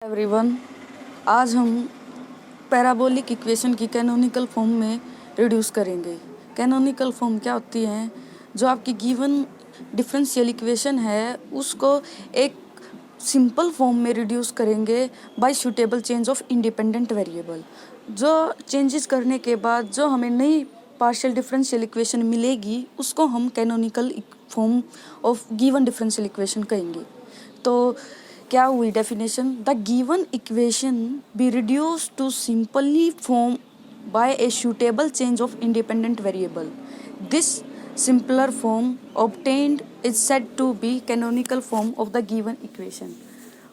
Everyone, आज हम parabolic equation की कैनोनिकल फॉर्म में रिड्यूस करेंगे। कैनोनिकल फॉर्म क्या होती है? जो आपकी गिवन डिफरेंशियल इक्वेशन है उसको एक सिंपल फॉर्म में रिड्यूस करेंगे by suitable change of independent variable. जो चेंजेस करने के बाद जो हमें नई पार्शियल डिफरेंशियल इक्वेशन मिलेगी उसको हम canonical form of given differential equation कहेंगे। तो क्या हुई definition? The given equation be reduce to simply form by a suitable change of independent variable. This simpler form obtained is said to be canonical form of the given equation।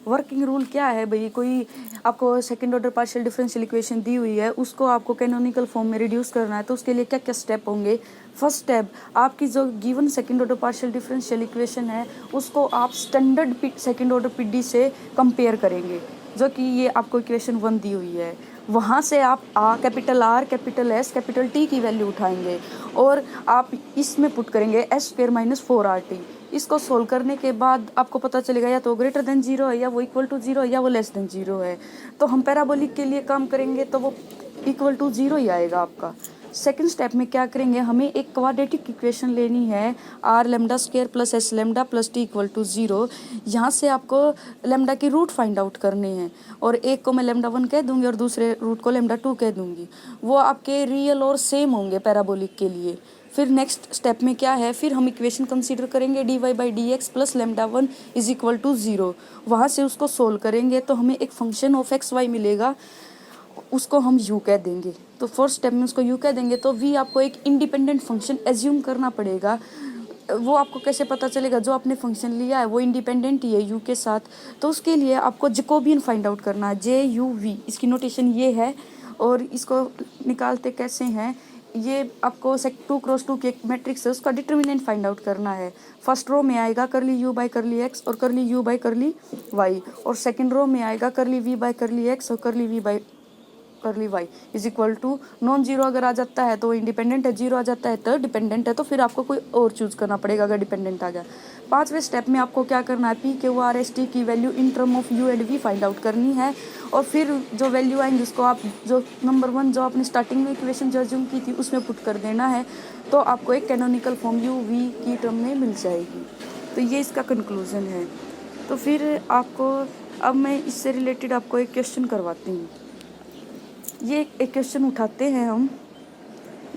Working rule क्या है भाई? कोई आपको second order partial differential equation दी हुई है, उसको आपको कैनोनिकल फॉर्म में रिड्यूस करना है, तो उसके लिए क्या क्या स्टेप होंगे? फर्स्ट स्टेप, आपकी जो given second order partial differential equation है उसको आप स्टैंडर्ड सेकंड ऑर्डर पीडी से कंपेयर करेंगे, जो कि ये आपको इक्वेशन 1 दी हुई है। वहाँ से आप capital R, capital S, capital T की वैल्यू उठाएंगे और आप इसमें पुट करेंगे एस स्क्वायर माइनस 4RT। इसको सोल्व करने के बाद आपको पता चलेगा या तो ग्रेटर देन 0 है, या वो इक्वल टू 0 है, या वो लेस देन 0 है। तो हम पैराबोलिक के लिए काम करेंगे तो वो इक्वल टू 0 ही आएगा आपका। सेकंड स्टेप में क्या करेंगे? हमें एक क्वाड्रेटिक इक्वेशन लेनी है, r lambda square plus s lambda plus t equal to 0। यहाँ से आपको लेमडा की रूट फाइंड आउट करने हैं, और एक को मैं लेमडा 1 कह दूंगी और दूसरे रूट को लेमडा 2 कह दूंगी। वो आपके रियल और सेम होंगे पैराबोलिक के लिए। फिर नेक्स्ट स्टेप में क्या है? फिर हम इक्वेशन कंसीडर करेंगे dy/dx plus lambda 1 is equal to 0। वहाँ से उसको सोल्व करेंगे तो हमें एक फंक्शन ऑफ एक्स वाई मिलेगा, उसको हम u कह देंगे। तो फर्स्ट स्टेप में उसको u कह देंगे तो v आपको एक इंडिपेंडेंट फंक्शन एज्यूम करना पड़ेगा। वो आपको कैसे पता चलेगा? जो आपने फंक्शन लिया है वो इंडिपेंडेंट ही है u के साथ, तो उसके लिए आपको जैकोबियन फाइंड आउट करना है, JUV। इसकी नोटेशन ये है, और इसको निकालते कैसे हैं? ये आपको 2 क्रॉस 2 की एक मैट्रिक्स है, उसका डिटर्मिनेंट फाइंड आउट करना है। फर्स्ट रो में आएगा करली u बाई करली x और करली u बाई करली y, और सेकंड रो में आएगा करली v बाई करली x और curly v by curly y is equal to non zero. अगर आ जाता है तो इंडिपेंडेंट है, जीरो आ जाता है तो डिपेंडेंट है, तो फिर आपको कोई और चूज करना पड़ेगा अगर डिपेंडेंट आ गया। पांचवें स्टेप में आपको क्या करना है? PQRST की value in term of u and v find out करनी है, और फिर जो वैल्यू आएंगे उसको आप जो नंबर 1 जो आपने स्टार्टिंग में इक्वेशन जो अज्यूम की थी उसमें पुट कर देना है, तो आपको एक कैनोनिकल फॉर्म u v की टर्म में मिल जाएगी। तो ये इसका कंक्लूजन है। तो फिर आपको अब मैं इससे रिलेटेड आपको एक क्वेश्चन करवाती हूँ। ये एक क्वेश्चन उठाते हैं हम,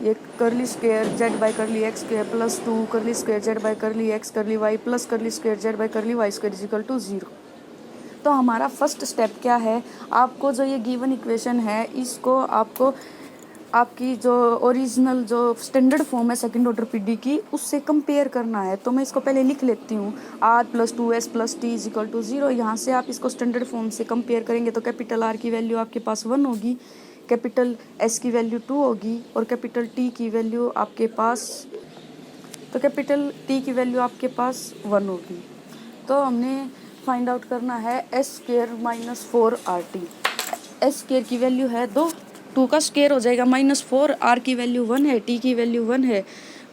ये curly square z by curly x square plus 2 curly square z by curly x curly y plus curly square z by curly y square is equal to 0। तो हमारा फर्स्ट स्टेप क्या है? आपको जो ये गिवन इक्वेशन है इसको आपको आपकी जो ओरिजिनल जो स्टैंडर्ड फॉर्म है सेकंड ऑर्डर पीडी की उससे कंपेयर करना है। तो मैं इसको पहले लिख लेती हूँ, r plus 2s plus t is equal to 0। यहाँ से आप इसको स्टैंडर्ड फॉर्म से कंपेयर करेंगे तो कैपिटल R की वैल्यू आपके पास 1 होगी, कैपिटल S की वैल्यू 2 होगी, और कैपिटल T की वैल्यू आपके पास 1 होगी। तो हमने फाइंड आउट करना है S square minus 4RT। S square की वैल्यू है 2 का स्क्वायर हो जाएगा माइनस 4, R की वैल्यू 1 है, T की वैल्यू 1 है,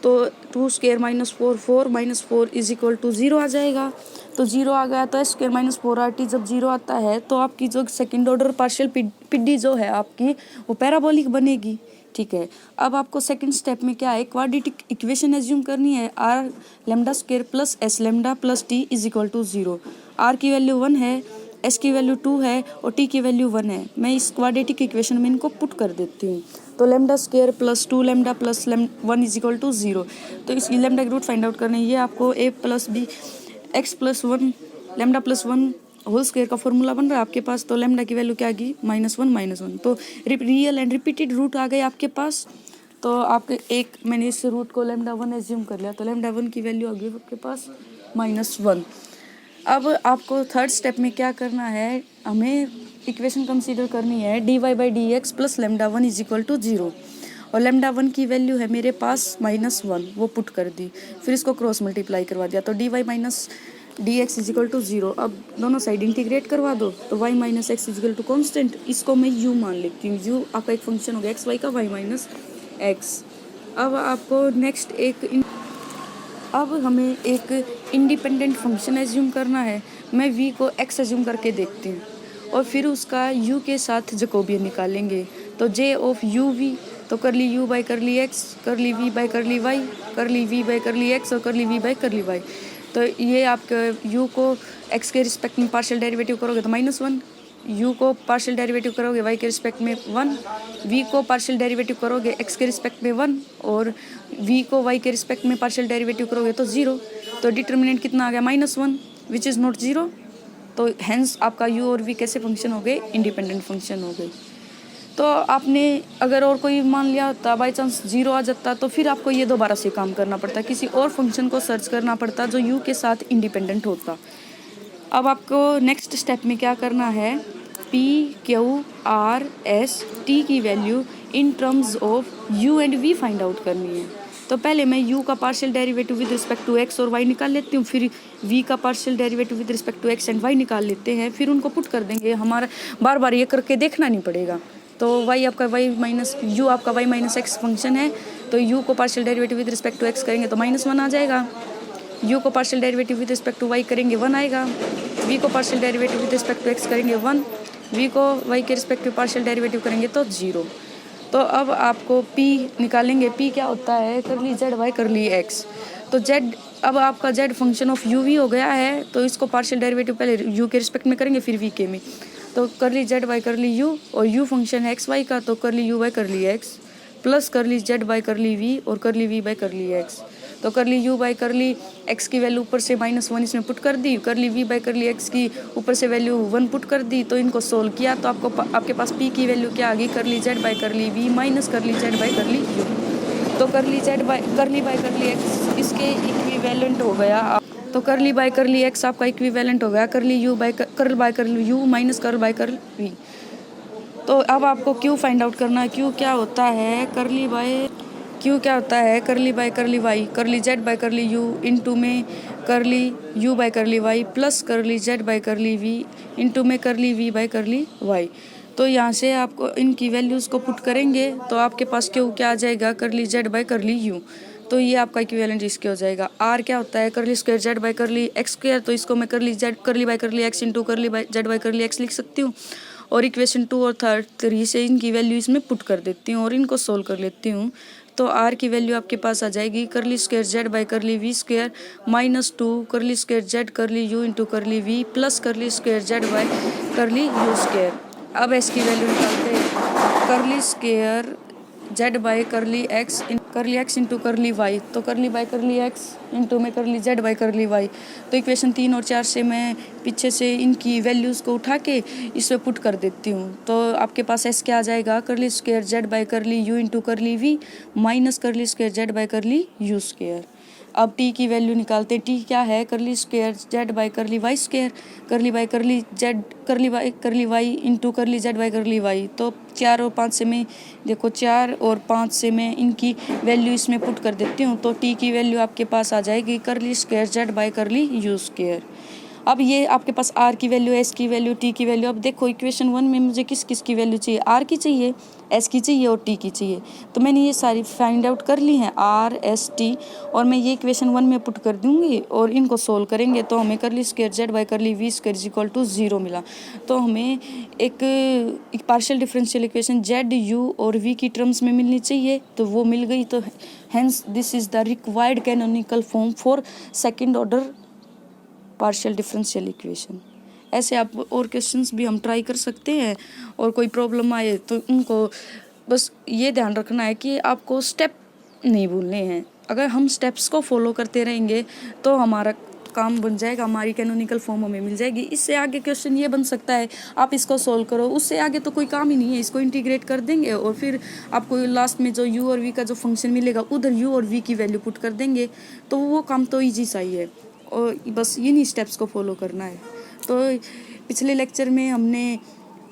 तो 2 square minus 4 4 minus 4 is equal to 0 आ जाएगा। तो 0 आ गया तो एस स्क्वायर माइनस 4RT जब 0 आता है तो आपकी जो सेकंड ऑर्डर पार्शियल पीडी जो है आपकी वो पैराबोलिक बनेगी। ठीक है, अब आपको सेकंड स्टेप में क्या है? क्वाड्रेटिक इक्वेशन एज्यूम करनी है, r lambda square plus s lambda plus t is equal to 0। R की वैल्यू 1 है, एस की वैल्यू 2 है और टी की वैल्यू 1 है। मैं इस क्वाड्रेटिक इक्वेशन में इनको पुट कर देती हूँ। तो lambda square plus 2 lambda plus 1 is equal to 0। तो इस लेमडा की रूट फाइंड आउट करनी है। ये आपको a plus b x plus 1 lambda plus 1 whole square का फॉर्मूला बन रहा है आपके पास। तो लेमडा की वैल्यू क्या आ गई? -1 तो रियल एंड रिपीटेड रूट आ गए आपके पास। तो आपके एक मैंने इस रूट को लेमडा 1 एज्यूम कर लिया, तो लेमडा 1 की वैल्यू आ गई आपके पास -1। अब आपको थर्ड स्टेप में क्या करना है? हमें इक्वेशन कंसीडर करनी है dy/dx plus lambda 1 is equal to 0, और लेमडा 1 की वैल्यू है मेरे पास -1, वो पुट कर दी, फिर इसको क्रॉस मल्टीप्लाई करवा दिया, तो dy minus dx is equal to 0। अब दोनों साइड इंटीग्रेट करवा दो, तो y minus x is equal to constant, इसको मैं u मान लेती हूँ। u आपका एक फंक्शन हो गया एक्स वाई का, y माइनस एक्स। अब आपको नेक्स्ट अब हमें एक इंडिपेंडेंट फंक्शन एज्यूम करना है। मैं v को x एज्यूम करके देखती हूँ, और फिर उसका u के साथ जकोबियन निकालेंगे। तो j ऑफ u v, तो करली u बाई करली x, करली v बाई करली y, करली v बाई करली x और curly v by curly y। तो ये आपके u को x के रिस्पेक्ट में पार्शियल डेरिवेटिव करोगे तो -1, u को पार्शियल डेरिवेटिव करोगे y के रिस्पेक्ट में 1, v को पार्शियल डेरिवेटिव करोगे x के रिस्पेक्ट में 1 और v को y के रिस्पेक्ट में पार्शियल डेरिवेटिव करोगे तो 0। तो डिटर्मिनेंट कितना आ गया -1 विच इज़ नॉट 0। तो हैंस आपका u और v कैसे फंक्शन हो गए, इंडिपेंडेंट फंक्शन हो गए। तो आपने अगर और कोई मान लिया होता बाई चांस 0 आ जाता तो फिर आपको ये दोबारा से काम करना पड़ता, किसी और फंक्शन को सर्च करना पड़ता जो u के साथ इंडिपेंडेंट होता। अब आपको नेक्स्ट स्टेप में क्या करना है, p q r s t की value in terms of u and v find out करनी है। तो पहले मैं u का partial derivative with respect to x और y निकाल लेती हूँ, फिर v का partial derivative with respect to x and y निकाल लेते हैं, फिर उनको पुट कर देंगे। हमारा बार बार ये करके देखना नहीं पड़ेगा। तो y आपका y माइनस u आपका y माइनस एक्स फंक्शन है, तो u को partial derivative with respect to x करेंगे तो -1 आ जाएगा, u को partial derivative with respect to y करेंगे 1 आएगा, v को partial derivative with respect to x करेंगे 1, v को y के रिस्पेक्ट टू पार्शियल डेरिवेटिव करेंगे तो 0। तो अब आपको p निकालेंगे, p क्या होता है, करली z y करली x। तो z अब आपका z function of u v हो गया है, तो इसको पार्शियल डेरिवेटिव पहले u के रिस्पेक्ट में करेंगे फिर v के में। तो करली z y करली u और u फंक्शन है x y का, तो करली u y करली x प्लस करली z y करली v और करली v बाई करली x। तो करली u बाई करली x की वैल्यू ऊपर से -1 इसमें पुट कर दी, करली v बाई करली x की ऊपर से वैल्यू 1 पुट कर दी। तो इनको सोल्व किया तो आपके पास p की वैल्यू क्या आ गई, करली z by curly v minus करली z बाई करली u। तो करली बाई करली x इसके इक्विवेलेंट हो गया। तो करली बाई करली x आपका इक्विवेलेंट हो गया करली u बाई करली u माइनस करल बाई करल v। तो अब आपको q फाइंड आउट करना है। q क्या होता है, करली बाई करली y करली z बाई करली u इंटू में करली u by curly y plus करली z by curly v into में करली v बाई करली y। तो यहाँ से आपको इनकी वैल्यूज़ को पुट करेंगे तो आपके पास q क्या आ जाएगा, करली z बाई करली u। तो ये आपका इक्विवेलेंट इसके हो जाएगा। r क्या होता है, करली स्क्वायर z बाई करली x स्क्वायर, तो इसको मैं करली बाई करली x इंटू करली बाई z बाई करली x लिख सकती हूँ। और इक्वेशन 2 और 3 से इनकी वैल्यू इसमें पुट कर देती हूँ और इनको सोल्व कर लेती हूँ। तो r की वैल्यू आपके पास आ जाएगी करली square z by curly v square -2 curly square z करली u इंटू करली v plus curly square z by करली u स्क्वायर। अब इसकी वैल्यू निकालते हैं, करली स्क्वायर z बाई करली x इंटू करली y। तो करली बाई करली x इंटू में करली z बाई करली y। तो इक्वेशन 3 और 4 से मैं पीछे से इनकी वैल्यूज़ को उठा के इसमें पुट कर देती हूँ। तो आपके पास s क्या आ जाएगा, करली स्क्वायर z बाई करली u इंटू करली v माइनस करली स्क्वायर z बाई करली u स्क्वायर। अब t की वैल्यू निकालते हैं, t क्या है, करली square z by curly y square करली बाई करली z करली y इंटू करली z बाई करली y। तो 4 और 5 से मैं देखो 4 और 5 से मैं इनकी वैल्यू इसमें पुट कर देती हूँ। तो t की वैल्यू आपके पास आ जाएगी करली स्क्वायर z बाई करली u स्क्वायर। अब ये आपके पास r की वैल्यू, s की वैल्यू, t की वैल्यू। अब देखो इक्वेशन 1 में मुझे किस किस की वैल्यू चाहिए, r की चाहिए, s की चाहिए और t की चाहिए। तो मैंने ये सारी फाइंड आउट कर ली हैं r s t, और मैं ये इक्वेशन 1 में पुट कर दूंगी और इनको सोल्व करेंगे तो हमें curly square z by curly v square is equal to 0 मिला। तो हमें एक partial differential equation z u और v की टर्म्स में मिलनी चाहिए, तो वो मिल गई। तो hence this is the required canonical form for second order partial differential equation. ऐसे आप और क्वेश्चंस भी हम ट्राई कर सकते हैं, और कोई प्रॉब्लम आए तो उनको बस ये ध्यान रखना है कि आपको स्टेप नहीं भूलने हैं। अगर हम स्टेप्स को फॉलो करते रहेंगे तो हमारा काम बन जाएगा, हमारी कैनोनिकल फॉर्म हमें मिल जाएगी। इससे आगे क्वेश्चन ये बन सकता है आप इसको सोल्व करो, उससे आगे तो कोई काम ही नहीं है, इसको इंटीग्रेट कर देंगे और फिर आपको लास्ट में जो u और v का जो फंक्शन मिलेगा उधर u और v की वैल्यू पुट कर देंगे, तो वो काम तो ईजी सा ही है और बस इन्हीं स्टेप्स को फॉलो करना है। तो पिछले लेक्चर में हमने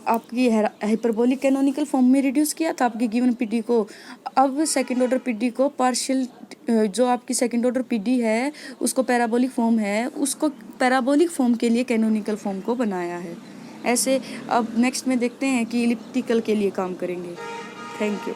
आपकी हाइपरबोलिक कैनोनिकल फॉर्म में रिड्यूस किया था आपकी गिवन पीडी को। अब सेकंड ऑर्डर पीडी को पार्शियल, जो आपकी सेकंड ऑर्डर पीडी है उसको पैराबोलिक फॉर्म है, उसको पैराबोलिक फॉर्म के लिए कैनोनिकल फॉर्म को बनाया है। ऐसे अब नेक्स्ट में देखते हैं कि इलिप्टिकल के लिए काम करेंगे। Thank you.